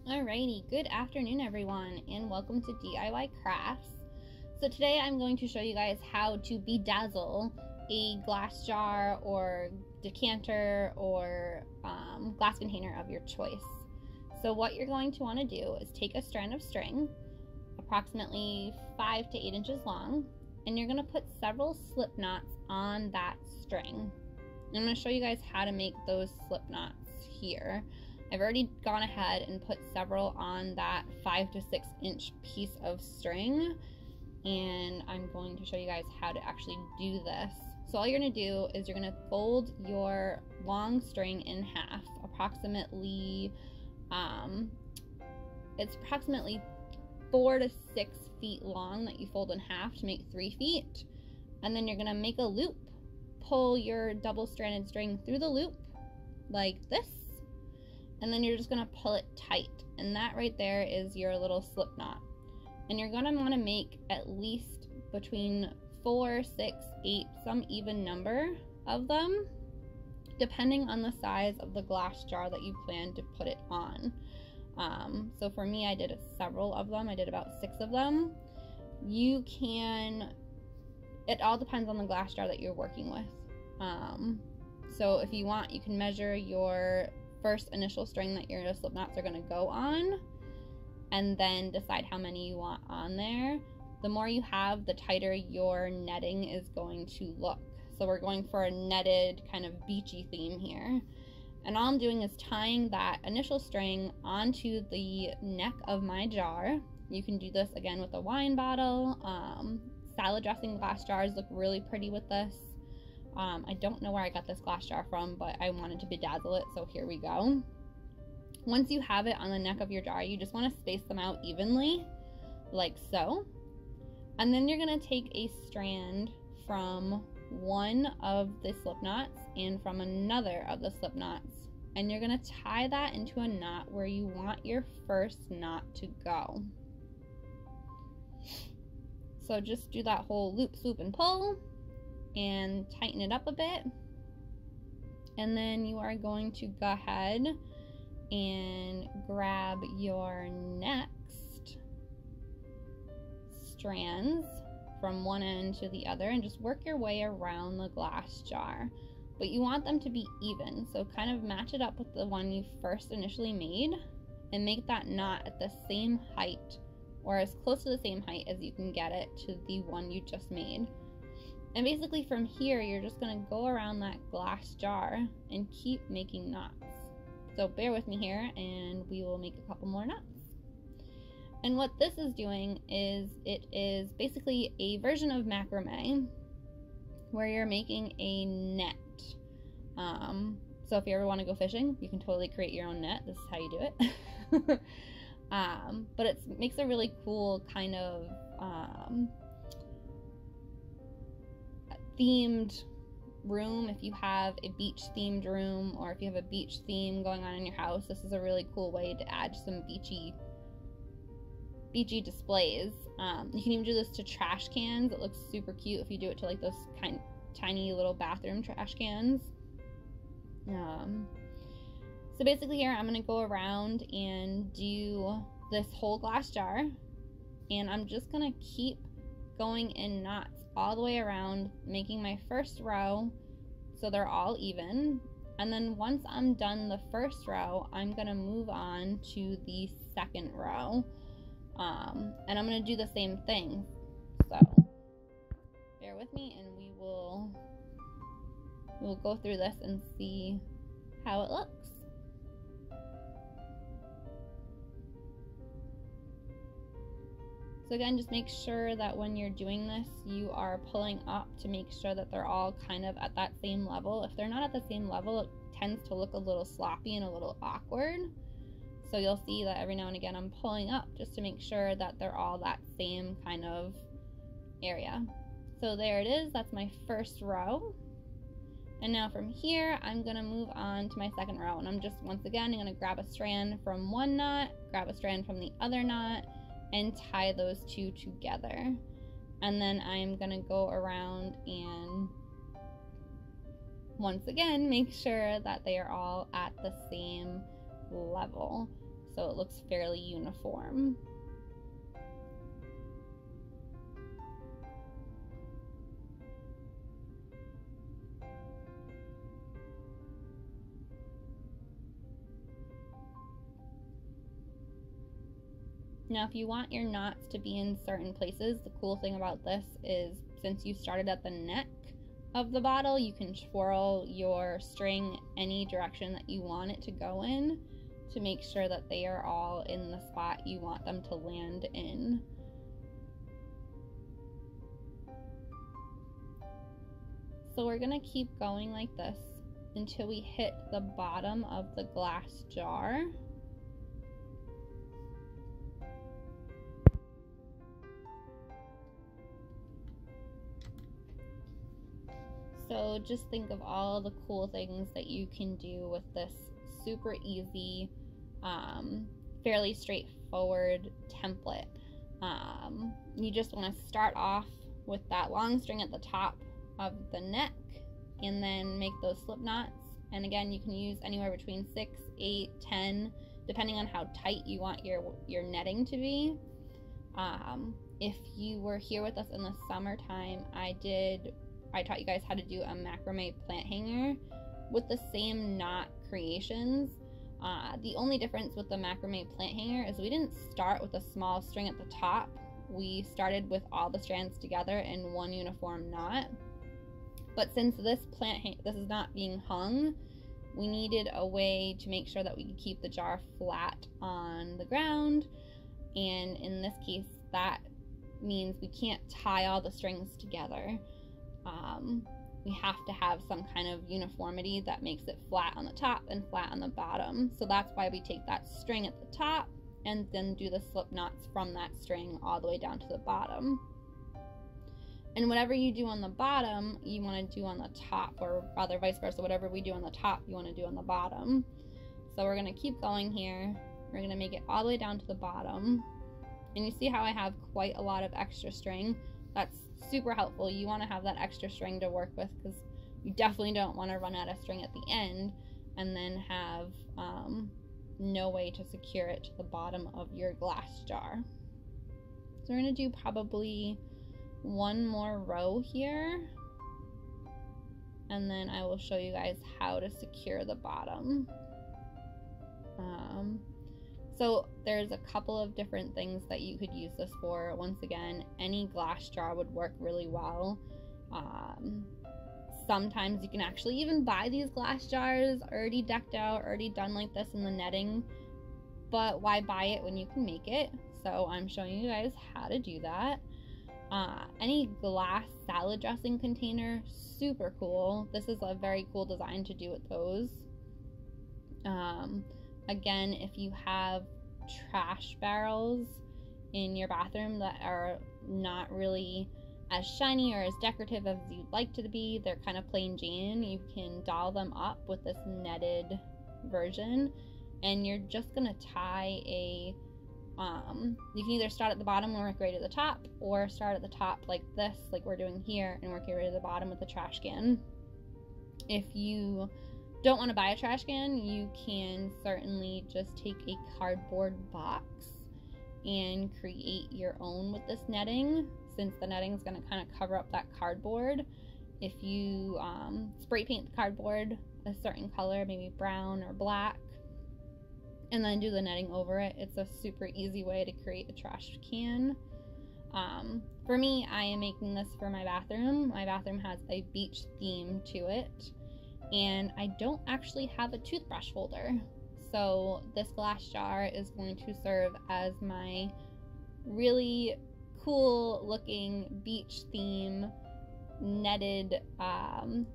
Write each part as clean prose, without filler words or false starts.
Alrighty, good afternoon everyone, and welcome to DIY Crafts. So today I'm going to show you guys how to bedazzle a glass jar or decanter or glass container of your choice. So what you're going to want to do is take a strand of string, approximately 5 to 8 inches long, and you're going to put several slip knots on that string. And I'm going to show you guys how to make those slip knots here. I've already gone ahead and put several on that 5 to 6 inch piece of string, and I'm going to show you guys how to actually do this. So all you're going to do is you're going to fold your long string in half, approximately it's approximately 4 to 6 feet long that you fold in half to make 3 feet, and then you're going to make a loop. Pull your double-stranded string through the loop like this, and then you're just going to pull it tight, and that right there is your little slip knot. And you're going to want to make at least between 4, 6, 8, some even number of them, depending on the size of the glass jar that you plan to put it on. So for me, I did several of them. I did about 6 of them. You can, it all depends on the glass jar that you're working with. So if you want, you can measure your first initial string that your slip knots are going to go on, and then decide how many you want on there. The more you have, the tighter your netting is going to look. So we're going for a netted kind of beachy theme here. And all I'm doing is tying that initial string onto the neck of my jar. You can do this again with a wine bottle. Salad dressing glass jars look really pretty with this. I don't know where I got this glass jar from, but I wanted to bedazzle it, so here we go. Once you have it on the neck of your jar, you just want to space them out evenly, like so. And then you're going to take a strand from one of the slip knots and from another of the slip knots, and you're going to tie that into a knot where you want your first knot to go. So just do that whole loop, swoop, and pull, and tighten it up a bit, and then you are going to go ahead and grab your next strands from one end to the other and just work your way around the glass jar. But you want them to be even, so kind of match it up with the one you first initially made and make that knot at the same height, or as close to the same height as you can get it to the one you just made. And basically from here, you're just going to go around that glass jar and keep making knots. So bear with me here, and we will make a couple more knots. And what this is doing is, it is basically a version of macrame where you're making a net. So if you ever want to go fishing, you can totally create your own net. This is how you do it. But it makes a really cool kind of themed room. If you have a beach themed room, or if you have a beach theme going on in your house, this is a really cool way to add some beachy displays. You can even do this to trash cans. It looks super cute if you do it to like those tiny little bathroom trash cans. So basically here I'm going to go around and do this whole glass jar, and I'm just going to keep going in knots all the way around, making my first row so they're all even. And then once I'm done the first row, I'm going to move on to the second row, and I'm going to do the same thing. So bear with me, and we'll go through this and see how it looks. So again, just make sure that when you're doing this, you are pulling up to make sure that they're all kind of at that same level. If they're not at the same level, it tends to look a little sloppy and a little awkward. So you'll see that every now and again I'm pulling up just to make sure that they're all that same kind of area. So there it is, that's my first row. And now from here, I'm going to move on to my second row. And I'm just, once again, I'm going to grab a strand from one knot, grab a strand from the other knot, and tie those two together. And then I'm going to go around and once again make sure that they are all at the same level. so it looks fairly uniform. Now, if you want your knots to be in certain places, the cool thing about this is since you started at the neck of the bottle, you can twirl your string any direction that you want it to go in to make sure that they are all in the spot you want them to land in. So we're gonna keep going like this until we hit the bottom of the glass jar. So just think of all the cool things that you can do with this super easy, fairly straightforward template. You just want to start off with that long string at the top of the neck and then make those slip knots. And again, you can use anywhere between 6, 8, 10, depending on how tight you want your netting to be. If you were here with us in the summertime, I taught you guys how to do a macrame plant hanger with the same knot creations. The only difference with the macrame plant hanger is we didn't start with a small string at the top. We started with all the strands together in one uniform knot. But since this is not being hung, we needed a way to make sure that we could keep the jar flat on the ground. And in this case, that means we can't tie all the strings together. We have to have some kind of uniformity that makes it flat on the top and flat on the bottom. So that's why we take that string at the top and then do the slip knots from that string all the way down to the bottom. And whatever you do on the bottom, you want to do on the top, or rather vice versa. Whatever we do on the top, you want to do on the bottom. So we're going to keep going here. We're going to make it all the way down to the bottom. And you see how I have quite a lot of extra string? That's super helpful. You want to have that extra string to work with because you definitely don't want to run out of string at the end and then have no way to secure it to the bottom of your glass jar. So we're going to do probably one more row here, and then I will show you guys how to secure the bottom. So there's a couple of different things that you could use this for. Once again, any glass jar would work really well. Sometimes you can actually even buy these glass jars already decked out, already done like this in the netting, but why buy it when you can make it? So I'm showing you guys how to do that. Any glass salad dressing container, super cool. This is a very cool design to do with those. Again, if you have trash barrels in your bathroom that are not really as shiny or as decorative as you'd like to be, they're kind of plain Jane, you can doll them up with this netted version, and you're just gonna tie a you can either start at the bottom and work right to the top, or start at the top like this, like we're doing here, and work your way to the bottom with the trash can. If you don't want to buy a trash can, you can certainly just take a cardboard box and create your own with this netting, since the netting is going to kind of cover up that cardboard. If you spray paint the cardboard a certain color, maybe brown or black, and then do the netting over it, it's a super easy way to create a trash can. For me, I am making this for my bathroom. My bathroom has a beach theme to it, and I don't actually have a toothbrush holder. So this glass jar is going to serve as my really cool looking beach theme netted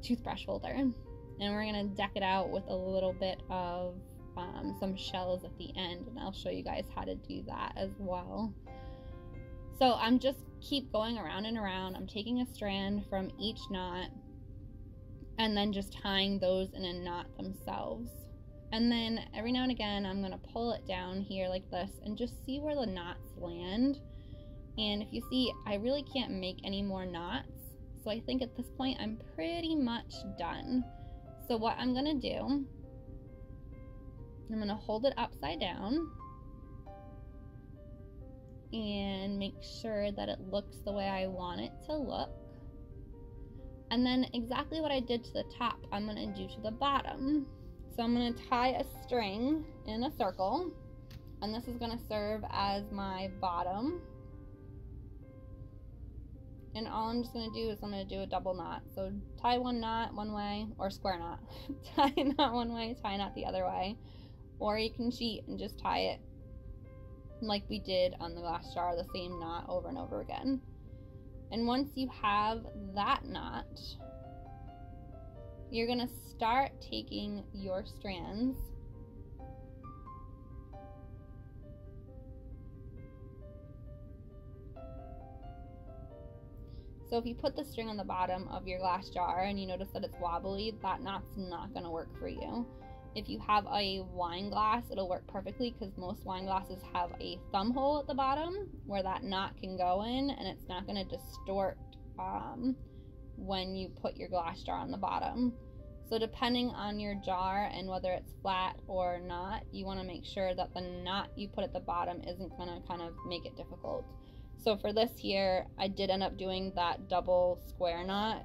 toothbrush holder. And we're gonna deck it out with a little bit of some shells at the end, and I'll show you guys how to do that as well. So I'm just keep going around and around. I'm taking a strand from each knot and then just tying those in a knot themselves. And then every now and again, I'm gonna pull it down here like this and just see where the knots land. And if you see, I really can't make any more knots. So I think at this point, I'm pretty much done. So what I'm gonna do, I'm gonna hold it upside down and make sure that it looks the way I want it to look. And then exactly what I did to the top, I'm going to do to the bottom. So I'm going to tie a string in a circle, and this is going to serve as my bottom. And all I'm just going to do is I'm going to do a double knot. So tie one knot one way, or square knot. Tie a knot one way, tie a knot the other way. Or you can cheat and just tie it like we did on the glass jar, the same knot over and over again. And once you have that knot, you're going to start taking your strands So if you put the string on the bottom of your glass jar and you notice that it's wobbly, that knot's not going to work for you. If you have a wine glass, it'll work perfectly because most wine glasses have a thumb hole at the bottom where that knot can go in, and it's not going to distort when you put your glass jar on the bottom. So depending on your jar and whether it's flat or not, you want to make sure that the knot you put at the bottom isn't going to kind of make it difficult. So for this here, I did end up doing that double square knot,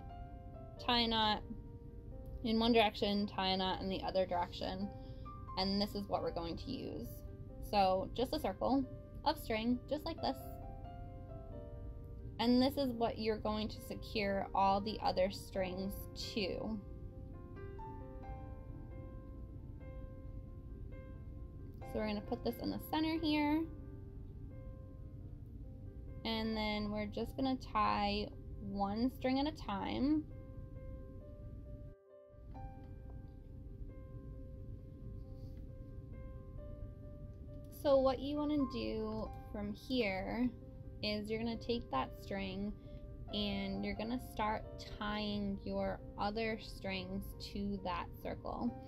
tie a knot in one direction, tie a knot in the other direction, and this is what we're going to use. So just a circle of string, just like this. And this is what you're going to secure all the other strings to. So we're going to put this in the center here. And then we're just going to tie one string at a time. So what you want to do from here is you're going to take that string and you're going to start tying your other strings to that circle.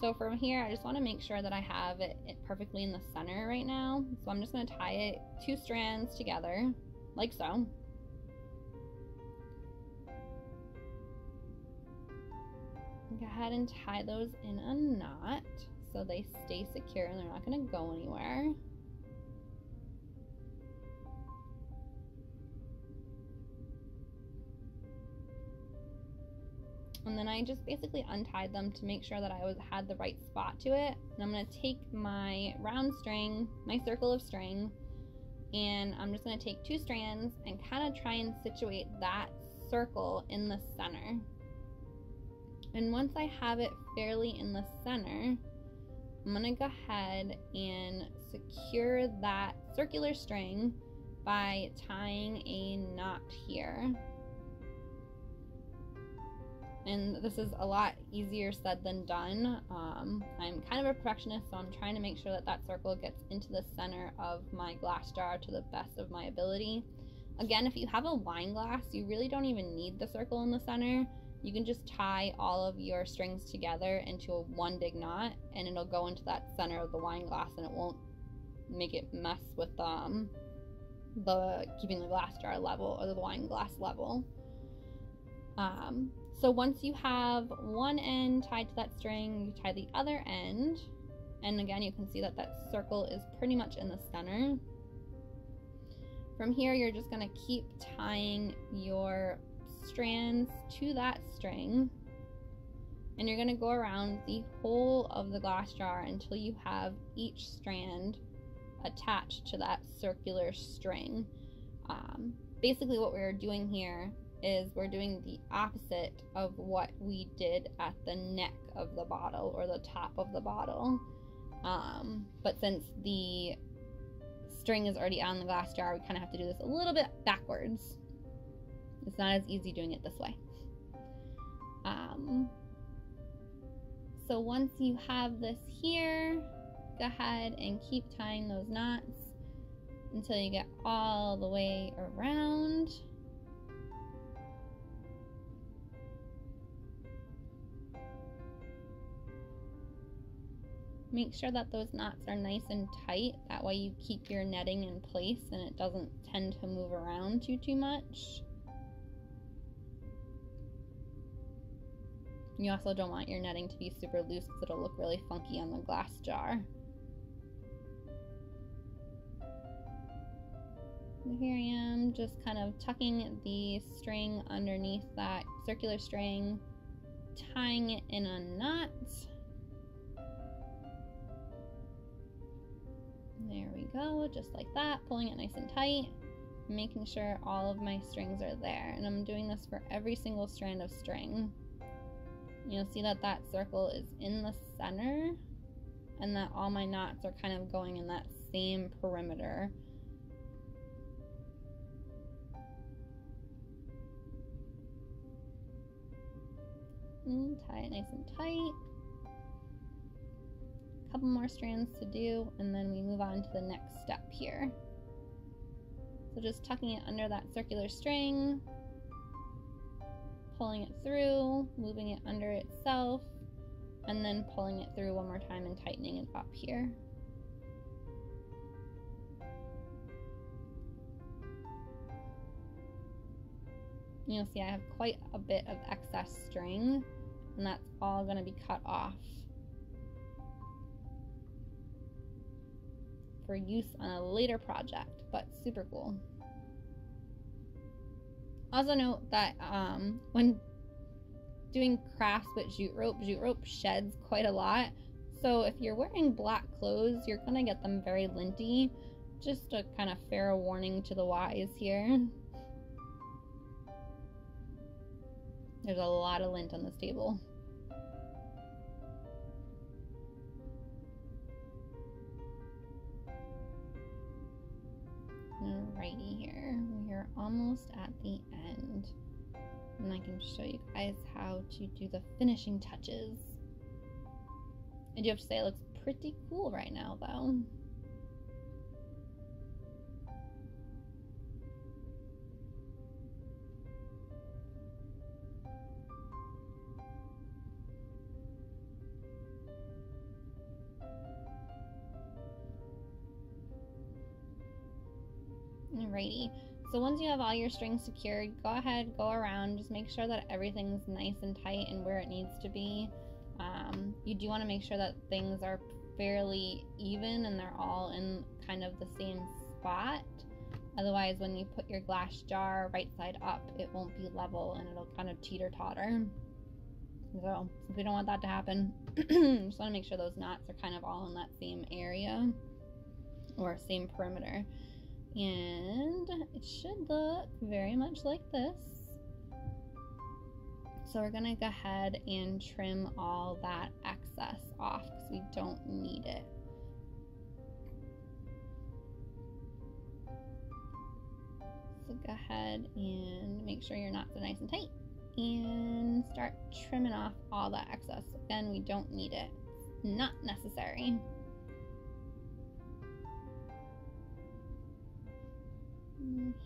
So from here, I just want to make sure that I have it perfectly in the center right now. So I'm just going to tie it, two strands together, like so. Go ahead and tie those in a knot so they stay secure and they're not going to go anywhere. And then I just basically untied them to make sure that I had the right spot to it. And I'm going to take my round string, my circle of string, and I'm just going to take two strands and kind of try and situate that circle in the center. And once I have it fairly in the center, I'm going to go ahead and secure that circular string by tying a knot here. And this is a lot easier said than done. I'm kind of a perfectionist, so I'm trying to make sure that that circle gets into the center of my glass jar to the best of my ability. Again, if you have a wine glass, you really don't even need the circle in the center. You can just tie all of your strings together into one big knot, and it'll go into that center of the wine glass, and it won't make it mess with keeping the glass jar level or the wine glass level. So once you have one end tied to that string, you tie the other end, and again you can see that that circle is pretty much in the center. From here, you're just going to keep tying your strands to that string, and you're going to go around the whole of the glass jar until you have each strand attached to that circular string. Basically what we're doing here is we're doing the opposite of what we did at the neck of the bottle or the top of the bottle. But since the string is already on the glass jar, we kind of have to do this a little bit backwards. It's not as easy doing it this way. So once you have this here, go ahead and keep tying those knots until you get all the way around. Make sure that those knots are nice and tight. That way you keep your netting in place and it doesn't tend to move around too much. You also don't want your netting to be super loose because it'll look really funky on the glass jar. Here I am, just kind of tucking the string underneath that circular string, tying it in a knot. There we go, just like that, pulling it nice and tight, making sure all of my strings are there. And I'm doing this for every single strand of string. You'll see that that circle is in the center and that all my knots are kind of going in that same perimeter. And tie it nice and tight. A couple more strands to do, and then we move on to the next step here. So just tucking it under that circular string, pulling it through, moving it under itself, and then pulling it through one more time and tightening it up here. You'll see I have quite a bit of excess string, and that's all going to be cut off for use on a later project, but super cool. Also note that when doing crafts with jute rope sheds quite a lot. So if you're wearing black clothes, you're gonna get them very linty. Just a kind of fair warning to the wise here. There's a lot of lint on this table. Alrighty, here we're almost at the end, and I can show you guys how to do the finishing touches. I do have to say it looks pretty cool right now though. Alrighty, so once you have all your strings secured, go ahead, go around, just make sure that everything's nice and tight and where it needs to be. You do want to make sure that things are fairly even and they're all in kind of the same spot. Otherwise, when you put your glass jar right side up, it won't be level and it'll kind of teeter-totter. So, since we don't want that to happen, just want to make sure those knots are kind of all in that same area or same perimeter. And it should look very much like this. So we're gonna go ahead and trim all that excess off because we don't need it. So go ahead and make sure your knots are nice and tight and start trimming off all that excess. Again, we don't need it. It's not necessary.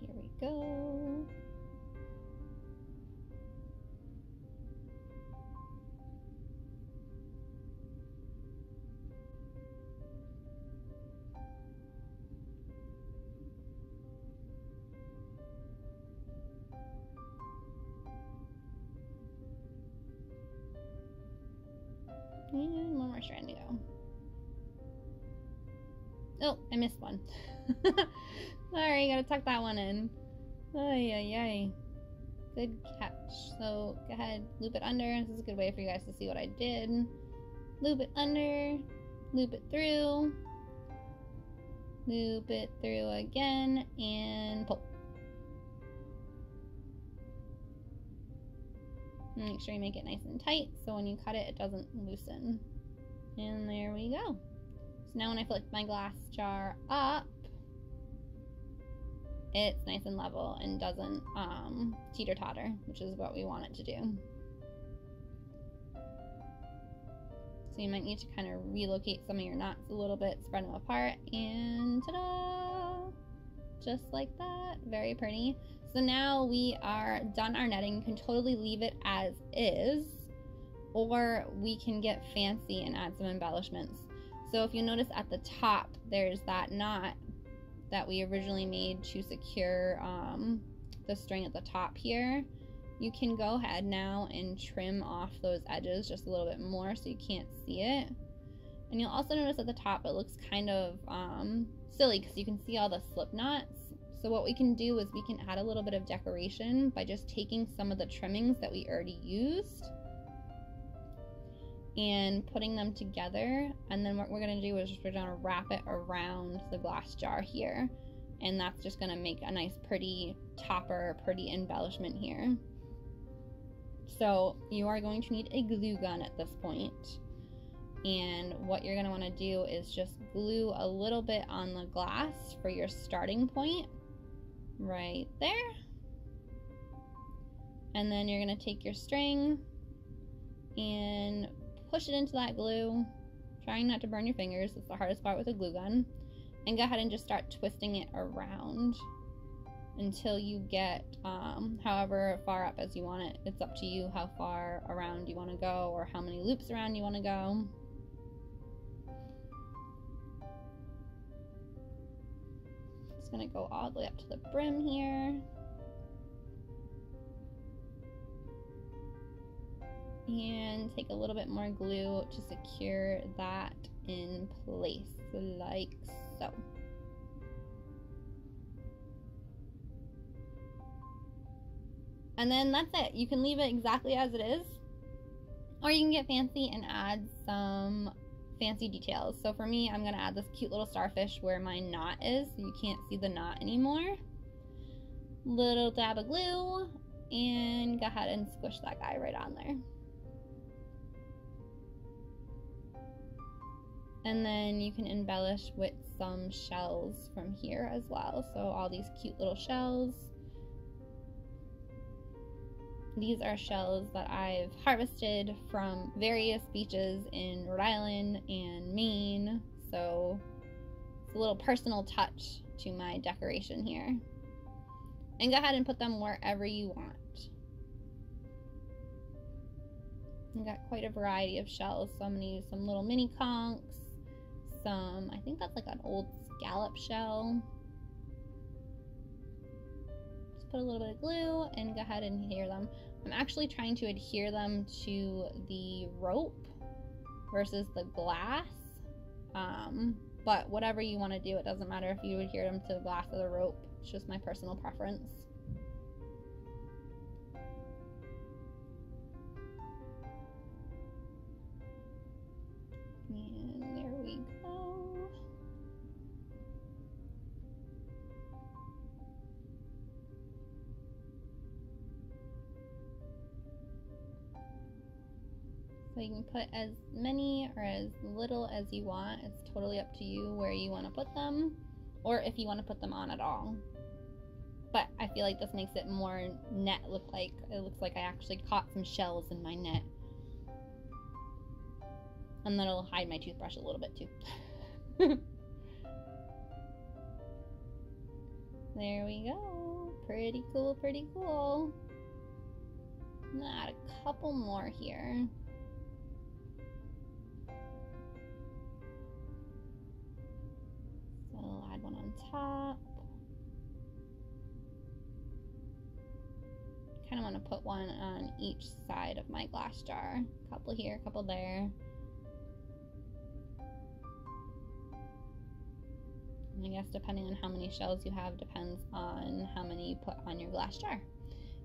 Here we go. And one more strand to go. Oh, I missed one. Sorry, gotta tuck that one in. Ay, ay, ay. Good catch. So go ahead, loop it under. This is a good way for you guys to see what I did. Loop it under, loop it through, loop it through again, and pull. Make sure you make it nice and tight so when you cut it, it doesn't loosen. And there we go. So now when I flip my glass jar up, it's nice and level and doesn't teeter-totter, which is what we want it to do. So you might need to kind of relocate some of your knots a little bit, spread them apart, and ta-da! Just like that, very pretty. So now we are done our netting. You can totally leave it as is, or we can get fancy and add some embellishments. So if you notice at the top, there's that knot that we originally made to secure the string at the top here. You can go ahead now and trim off those edges just a little bit more so you can't see it. And you'll also notice at the top it looks kind of silly because you can see all the slip knots. So what we can do is we can add a little bit of decoration by just taking some of the trimmings that we already used and putting them together. And then what we're gonna do is we're gonna wrap it around the glass jar here. And that's just gonna make a nice pretty topper, pretty embellishment here. So you are going to need a glue gun at this point. And what you're gonna wanna do is just glue a little bit on the glass for your starting point, right there. And then you're gonna take your string and push it into that glue, trying not to burn your fingers. It's the hardest part with a glue gun. And go ahead and just start twisting it around until you get however far up as you want it. It's up to you how far around you want to go or how many loops around you want to go. It's going to go all the way up to the brim here. And take a little bit more glue to secure that in place, like so. And then that's it. You can leave it exactly as it is, or you can get fancy and add some fancy details. So for me, I'm gonna add this cute little starfish where my knot is, so you can't see the knot anymore. Little dab of glue, and go ahead and squish that guy right on there. And then you can embellish with some shells from here as well. So all these cute little shells. These are shells that I've harvested from various beaches in Rhode Island and Maine. So it's a little personal touch to my decoration here. And go ahead and put them wherever you want. I've got quite a variety of shells. So I'm gonna use some little mini conchs. I think that's like an old scallop shell. Just put a little bit of glue and go ahead and adhere them. I'm actually trying to adhere them to the rope versus the glass. But whatever you want to do, it doesn't matter if you adhere them to the glass or the rope. It's just my personal preference. And there we go. So you can put as many or as little as you want. It's totally up to you where you want to put them, or if you want to put them on at all. But I feel like this makes it more net look like, it looks like I actually caught some shells in my net. And then it'll hide my toothbrush a little bit too. There we go. Pretty cool, pretty cool. I'm gonna add a couple more here. So I'll add one on top. Kind of want to put one on each side of my glass jar. A couple here, a couple there. I guess depending on how many shells you have depends on how many you put on your glass jar.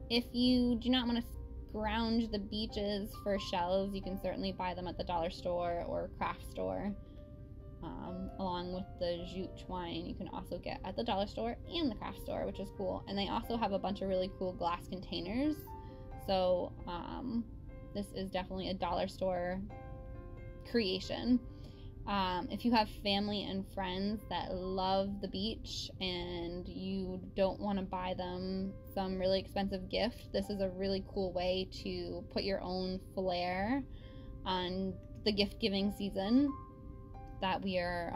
If you do not want to scrounge the beaches for shells, you can certainly buy them at the dollar store or craft store. Along with the jute twine, you can also get at the dollar store and the craft store, which is cool. And they also have a bunch of really cool glass containers. So this is definitely a dollar store creation. If you have family and friends that love the beach and you don't want to buy them some really expensive gift, this is a really cool way to put your own flair on the gift giving season that we are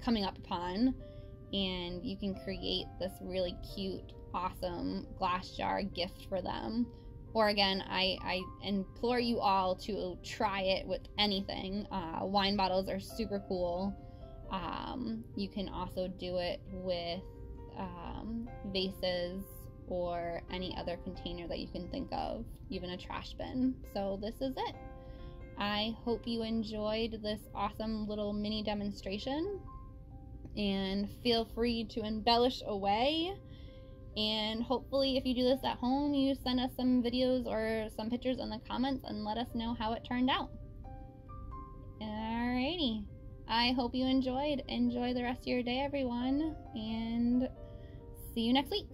coming up upon. And you can create this really cute, awesome glass jar gift for them. Or again, I implore you all to try it with anything. Wine bottles are super cool. You can also do it with vases or any other container that you can think of, even a trash bin. So this is it. I hope you enjoyed this awesome little mini demonstration. And feel free to embellish away. And hopefully if you do this at home, you send us some videos or some pictures in the comments and let us know how it turned out. Alrighty. I hope you enjoyed. Enjoy the rest of your day, everyone. And see you next week.